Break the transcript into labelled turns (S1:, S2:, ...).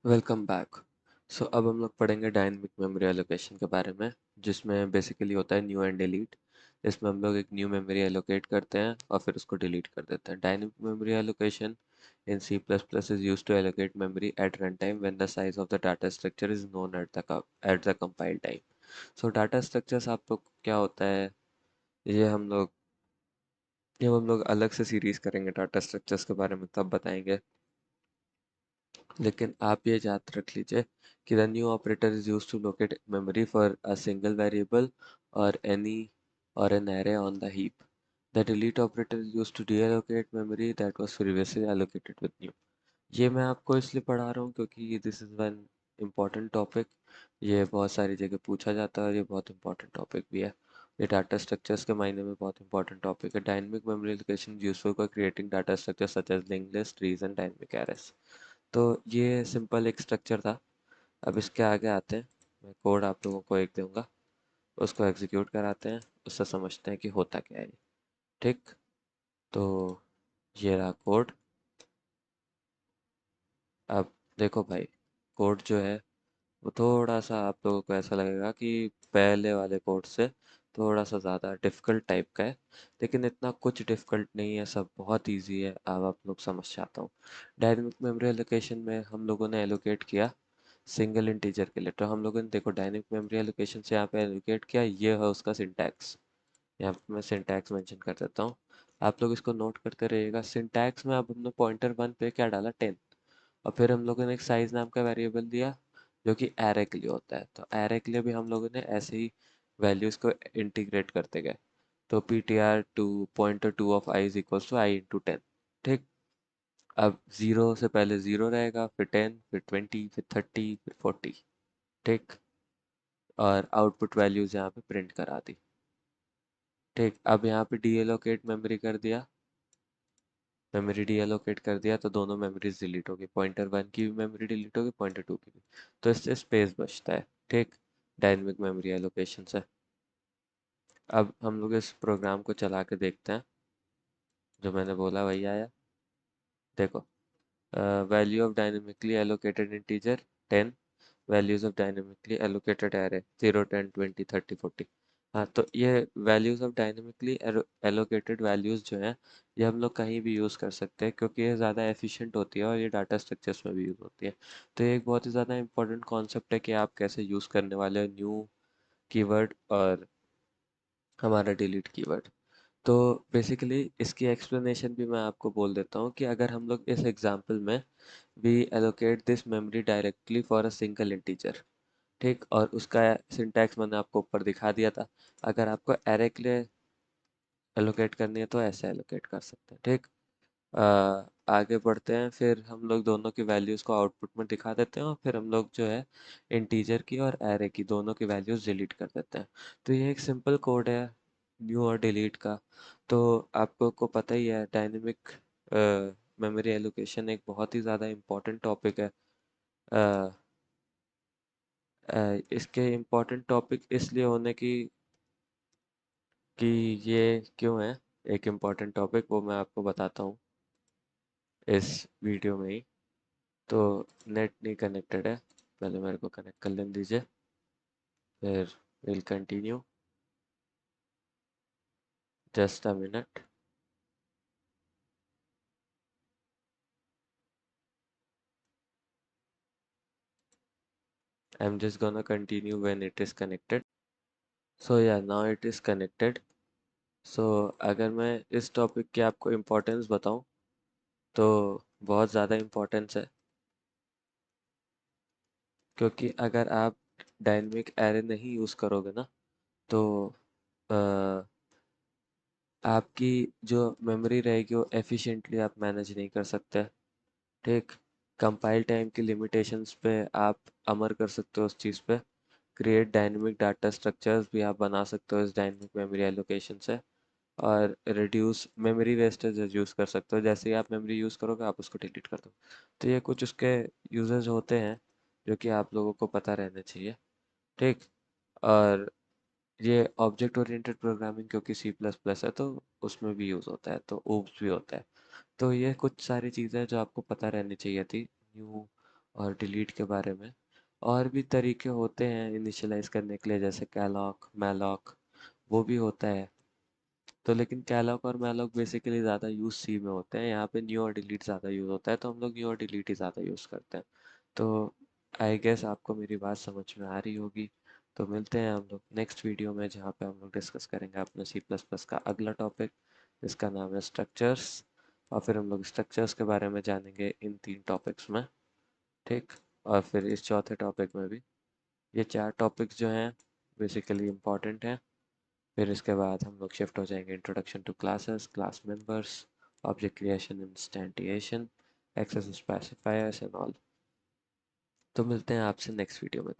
S1: Welcome back. सो अब हम लोग पढ़ेंगे डायनेमिक मेमोरी एलोकेशन के बारे में, जिसमें बेसिकली होता है न्यू एंड डिलीट। इसमें हम लोग एक न्यू मेमोरी एलोकेट करते हैं और फिर उसको डिलीट कर देते हैं। Dynamic memory allocation in C plus plus is use to allocate memory at run time when the size of the data structure is known at the compile time. So data structures आप लोग क्या होता है, ये हम लोग अलग से सीरीज करेंगे डाटा स्ट्रक्चर्स के बारे में, तब बताएंगे। लेकिन आप ये याद रख लीजिए कि the new operator is used to locate memory for a single variable और एनी और an array on the heap. The delete operator is used to deallocate memory that was previously allocated with new. ये मैं आपको इसलिए पढ़ा रहा हूँ क्योंकि this is one important topic. ये बहुत सारी जगह पूछा जाता है और ये बहुत इंपॉर्टेंट टॉपिक भी है। ये डाटा स्ट्रक्चर्स के मायने में बहुत इंपॉर्टेंट टॉपिक है। Dynamic memory location useful for creating data structure such as linked list, trees and dynamic arrays. तो ये सिंपल एक स्ट्रक्चर था। अब इसके आगे आते हैं। मैं कोड आप लोगों को एक दूंगा, उसको एग्जीक्यूट कराते हैं, उससे समझते हैं कि होता क्या है ये। ठीक, तो ये रहा कोड। अब देखो भाई, कोड जो है वो थोड़ा सा आप लोगों को ऐसा लगेगा कि पहले वाले कोड से थोड़ा सा ज़्यादा डिफ़िकल्ट टाइप का है, लेकिन इतना कुछ डिफ़िकल्ट नहीं है, सब बहुत इजी है। अब आप लोग समझ जाता हूँ। डायनेमिक मेमोरी एलोकेशन में हम लोगों ने एलोकेट किया सिंगल इंटीजर के लिए। तो हम लोगों ने देखो डायनेमिक मेमोरी एलोकेशन से यहाँ पे एलोकेट किया, ये है उसका सिंटैक्स। यहाँ पे मैं सिंटैक्स मेंशन कर देता हूँ, आप लोग इसको नोट करते रहिएगा। सिंटैक्स में अब हमने पॉइंटर 1 पे क्या डाला, 10। और फिर हम लोगों ने एक साइज नाम का वेरिएबल दिया जो कि एरे के लिए होता है। तो एरे के लिए भी हम लोगों ने ऐसे ही वैल्यूज को इंटीग्रेट करते गए। तो P T R two pointer to of I is equals to I into 10। ठीक, अब जीरो से पहले जीरो रहेगा, फिर 10, फिर 20, फिर 30, फिर 40। ठीक, और आउटपुट वैल्यूज यहाँ पे प्रिंट करा दी। ठीक, अब यहाँ पे डीएलोकेट मेमोरी कर दिया, मेमोरी डीएलोकेट कर दिया तो दोनों मेमोरीज डिलीट होगी, पॉइंटर 1 की भी मेमोरी डिलीट होगी, पॉइंटर 2 की भी। तो इससे स्पेस बचता है। ठीक, डायनेमिक मेमोरी एलोकेशन से। अब हम लोग इस प्रोग्राम को चला के देखते हैं, जो मैंने बोला वही आया। देखो, value of dynamically allocated integer 10, values of dynamically allocated array 0, 10, 20, 30, 40। हाँ, तो ये values of dynamically allocated values जो हैं, ये हम लोग कहीं भी यूज़ कर सकते हैं क्योंकि ये ज़्यादा एफिशिएंट होती है और ये डाटा स्ट्रक्चर्स में भी यूज़ होती है। तो ये एक बहुत ही ज़्यादा इंपॉर्टेंट कॉन्सेप्ट है कि आप कैसे यूज़ करने वाले हो न्यू कीवर्ड और हमारा डिलीट कीवर्ड। तो बेसिकली इसकी एक्सप्लेनेशन भी मैं आपको बोल देता हूँ कि अगर हम लोग इस एग्जांपल में we allocate this memory directly for a single integer. ठीक, और उसका सिंटैक्स मैंने आपको ऊपर दिखा दिया था। अगर आपको एरे के लिए एलोकेट करनी है तो ऐसे एलोकेट कर सकते हैं। ठीक, आगे बढ़ते हैं। फिर हम लोग दोनों की वैल्यूज़ को आउटपुट में दिखा देते हैं और फिर हम लोग जो है इंटीजर की और एरे की दोनों की वैल्यूज़ डिलीट कर देते हैं। तो ये एक सिंपल कोड है न्यू और डिलीट का। तो आपको को पता ही है डायनेमिक मेमोरी एलोकेशन एक बहुत ही ज़्यादा इम्पोर्टेंट टॉपिक है। अ, इसके इम्पोर्टेंट टॉपिक इसलिए होने की कि ये क्यों है एक इम्पोर्टेंट टॉपिक, वो मैं आपको बताता हूँ इस वीडियो में ही। तो नेट नहीं कनेक्टेड है, पहले मेरे को कनेक्ट कर लेने दीजिए, फिर will continue. Just a minute. I am just gonna continue when it is connected. So yeah now it is connected. So अगर मैं इस टॉपिक की आपको इम्पोर्टेंस बताऊं तो बहुत ज़्यादा इम्पोर्टेंस है, क्योंकि अगर आप डायनेमिक एरे नहीं यूज़ करोगे ना तो अ, आपकी जो मेमोरी रहेगी वो एफिशिएंटली आप मैनेज नहीं कर सकते। ठीक, कंपाइल टाइम की लिमिटेशंस पे आप अमर कर सकते हो उस चीज़ पे। क्रिएट डायनेमिक डाटा स्ट्रक्चर्स भी आप बना सकते हो इस डायनेमिक मेमोरी एलोकेशन से। और रिड्यूस मेमोरी वेस्टेज यूज़ कर सकते हो, जैसे ही आप मेमोरी यूज़ करोगे आप उसको डिलीट कर दो। तो ये कुछ उसके यूजेस होते हैं जो कि आप लोगों को पता रहना चाहिए। ठीक, और ये ऑब्जेक्ट ओरिएंटेड प्रोग्रामिंग क्योंकि सी प्लस प्लस है तो उसमें भी यूज़ होता है, तो ओप्स भी होता है। तो ये कुछ सारी चीज़ें जो आपको पता रहनी चाहिए थी न्यू और डिलीट के बारे में। और भी तरीके होते हैं इनिशियलाइज करने के लिए, जैसे कैलॉक मैलॉक, वो भी होता है। तो लेकिन कैलॉक और मैलॉक बेसिकली ज़्यादा यूज़ सी में होते हैं, यहाँ पे न्यू और डिलीट ज़्यादा यूज़ होता है, तो हम लोग न्यू और डिलीट ही ज़्यादा यूज़ करते हैं। तो आई गेस आपको मेरी बात समझ में आ रही होगी। तो मिलते हैं हम लोग नेक्स्ट वीडियो में, जहाँ पे हम लोग डिस्कस करेंगे अपने सी प्लस प्लस का अगला टॉपिक, जिसका नाम है स्ट्रक्चर्स। और फिर हम लोग स्ट्रक्चर्स के बारे में जानेंगे इन 3 टॉपिक्स में। ठीक। और फिर इस चौथे टॉपिक में भी। ये 4 टॉपिक्स जो हैं बेसिकली इम्पॉर्टेंट हैं। फिर इसके बाद हम लोग शिफ्ट हो जाएंगे introduction to classes, class members, object creation, instantiation, access specifiers and all. तो मिलते हैं आपसे नेक्स्ट वीडियो में।